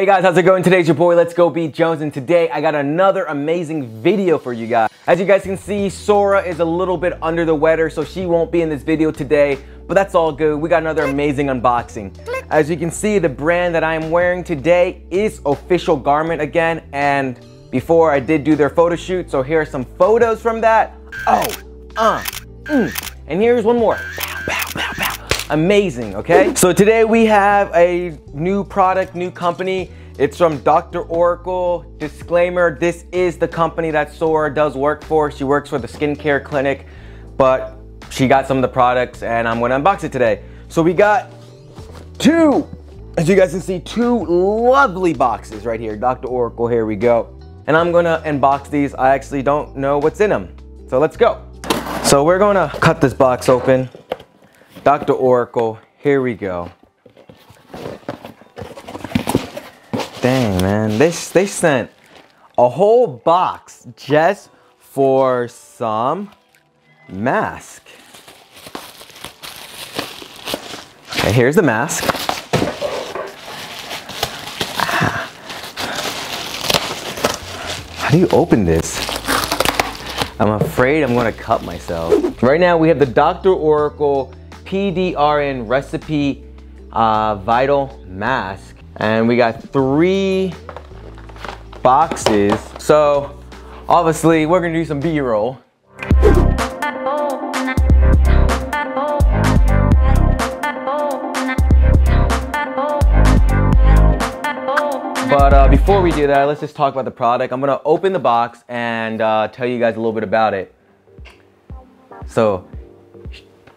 Hey guys, how's it going? Today's your boy, LetsGoBJones, and today I got another amazing video for you guys. As you guys can see, Sora is a little bit under the weather, so she won't be in this video today, but that's all good. We got another amazing unboxing. As you can see, the brand that I am wearing today is Official Garment again, and before I did do their photo shoot, so here are some photos from that. And here's one more. Amazing, okay? So today we have a new product, new company. It's from Dr. Oracle. Disclaimer, this is the company that Sora does work for. She works for the skincare clinic, but she got some of the products and I'm gonna unbox it today. So we got two, as you guys can see, two lovely boxes right here. Dr. Oracle, here we go. And I'm gonna unbox these. I actually don't know what's in them. So let's go. So we're gonna cut this box open. Dr. Oracle, here we go. Dang, man, they sent a whole box just for some mask. Okay, here's the mask. How do you open this? I'm afraid I'm gonna cut myself. Right now we have the Dr. Oracle PDRN Recipe Vital Mask, and we got 3 boxes. So obviously we're gonna do some B-roll. But before we do that, let's just talk about the product. I'm gonna open the box and tell you guys a little bit about it. So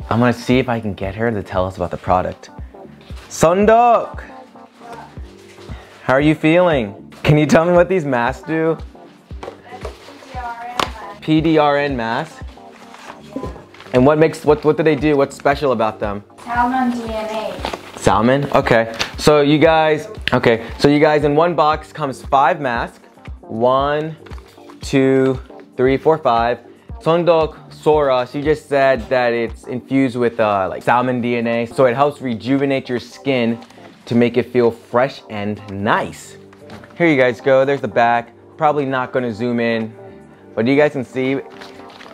I'm gonna see if I can get her to tell us about the product. Sondok! How are you feeling? Can you tell me what these masks do? PDRN mask. And what do they do? What's special about them? Salmon DNA. Salmon? Okay. So you guys, in one box comes 5 masks. 1, 2, 3, 4, 5. Sondok, Sora, she just said that it's infused with like salmon DNA, so it helps rejuvenate your skin to make it feel fresh and nice. Here you guys go, there's the back. Probably not gonna zoom in, but you guys can see,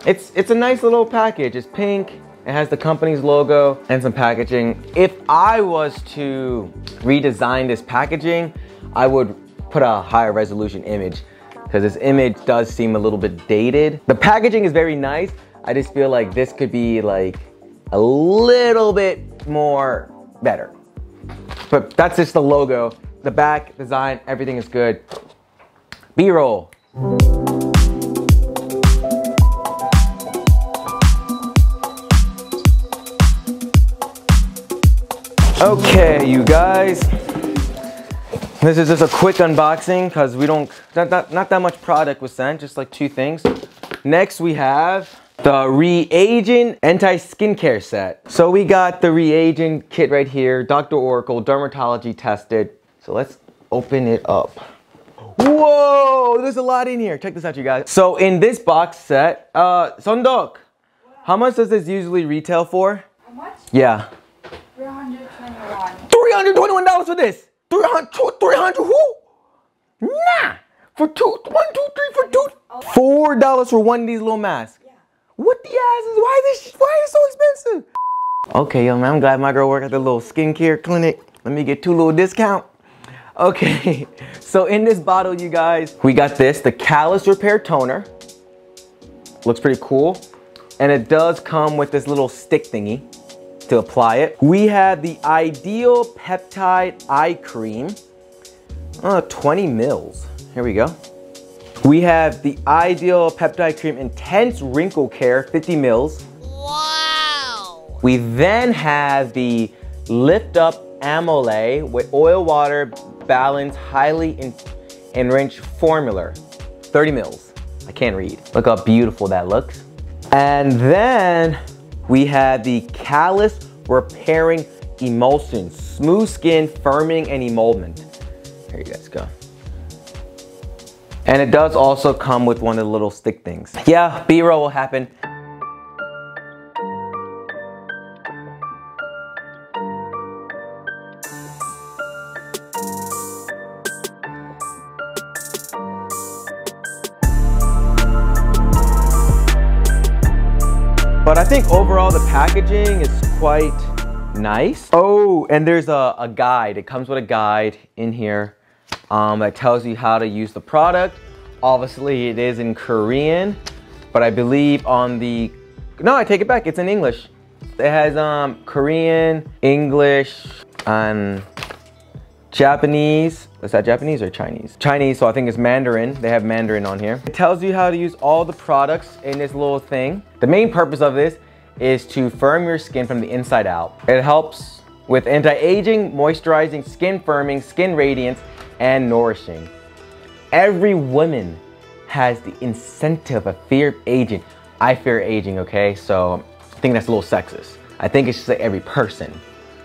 it's a nice little package. It's pink, it has the company's logo and some packaging. If I was to redesign this packaging, I would put a higher resolution image, because this image does seem a little bit dated. The packaging is very nice. I just feel like this could be like a little bit more better. But that's just the logo. The back, design, everything is good. B-roll. Okay, you guys. This is just a quick unboxing because we don't, not that much product was sent, just like 2 things. Next we have the ReAGEN anti-skincare set. So we got the ReAGEN kit right here, Dr. Oracle, dermatology tested. So let's open it up. Whoa, there's a lot in here. Check this out, you guys. So in this box set, Sondok, how much does this usually retail for? How much? Yeah. $321. $321 for this. 300 who? Nah. For 1, 2, 3 for 2. $4 for one of these little masks. Yeah. What the ass is, why is it so expensive? Okay, yo, man, I'm glad my girl worked at the little skincare clinic. Let me get 2 little discount. Okay, so in this bottle, you guys, we got this, the Callus Repair Toner. Looks pretty cool. And it does come with this little stick thingy to apply it. We have the Ideal Peptide Eye Cream, 20 mils. Here we go. We have the Ideal Peptide Cream Intense Wrinkle Care, 50 mils. Wow. We then have the Lift Up Amole with oil water balance highly enriched formula, 30 mils. I can't read. Look how beautiful that looks. And then we have the Callus Repairing Emulsion, smooth skin firming and emolment. Here you guys go. And it does also come with one of the little stick things. Yeah, B-roll will happen. But I think overall the packaging is quite nice. Oh, and there's a guide. It comes with a guide in here that tells you how to use the product. Obviously it is in Korean, but I believe on the, no, I take it back, it's in English. It has Korean, English, and Japanese. Is that Japanese or Chinese? Chinese, so I think it's Mandarin. They have Mandarin on here. It tells you how to use all the products in this little thing. The main purpose of this is to firm your skin from the inside out. It helps with anti-aging, moisturizing, skin firming, skin radiance, and nourishing. Every woman has the incentive of fear of aging. I fear aging, okay? So I think that's a little sexist. I think it should say every person,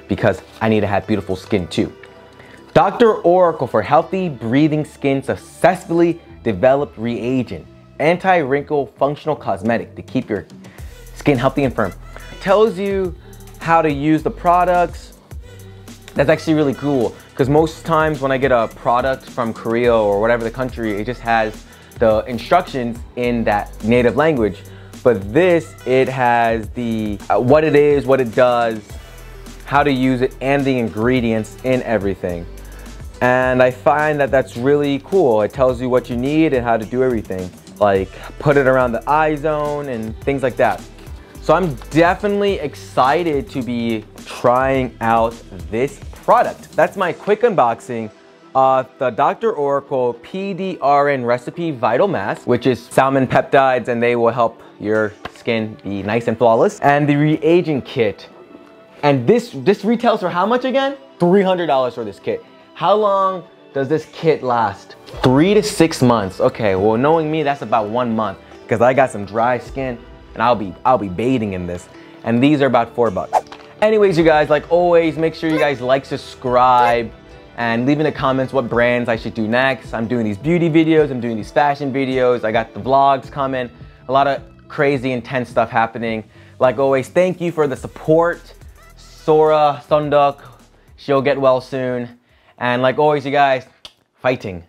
because I need to have beautiful skin too. Dr. Oracle for healthy breathing skin successfully developed ReAGEN, anti-wrinkle functional cosmetic to keep your skin healthy and firm. It tells you how to use the products. That's actually really cool, because most times when I get a product from Korea or whatever the country, it just has the instructions in that native language. But this, it has the what it is, what it does, how to use it, and the ingredients in everything. And I find that that's really cool. It tells you what you need and how to do everything, like put it around the eye zone and things like that. So I'm definitely excited to be trying out this product. That's my quick unboxing of the Dr. Oracle PDRN Recipe Vital Mask, which is salmon peptides, and they will help your skin be nice and flawless. And the ReAGEN kit. And this retails for how much again? $300 for this kit. How long does this kit last? 3 to 6 months. Okay, well, knowing me, that's about 1 month, because I got some dry skin and I'll be bathing in this. And these are about $4. Anyways, you guys, like always, make sure you guys like, subscribe, and leave in the comments what brands I should do next. I'm doing these beauty videos, I'm doing these fashion videos, I got the vlogs coming, a lot of crazy intense stuff happening. Like always, thank you for the support. Sora, Sunduk, she'll get well soon. And like always, you guys, fighting.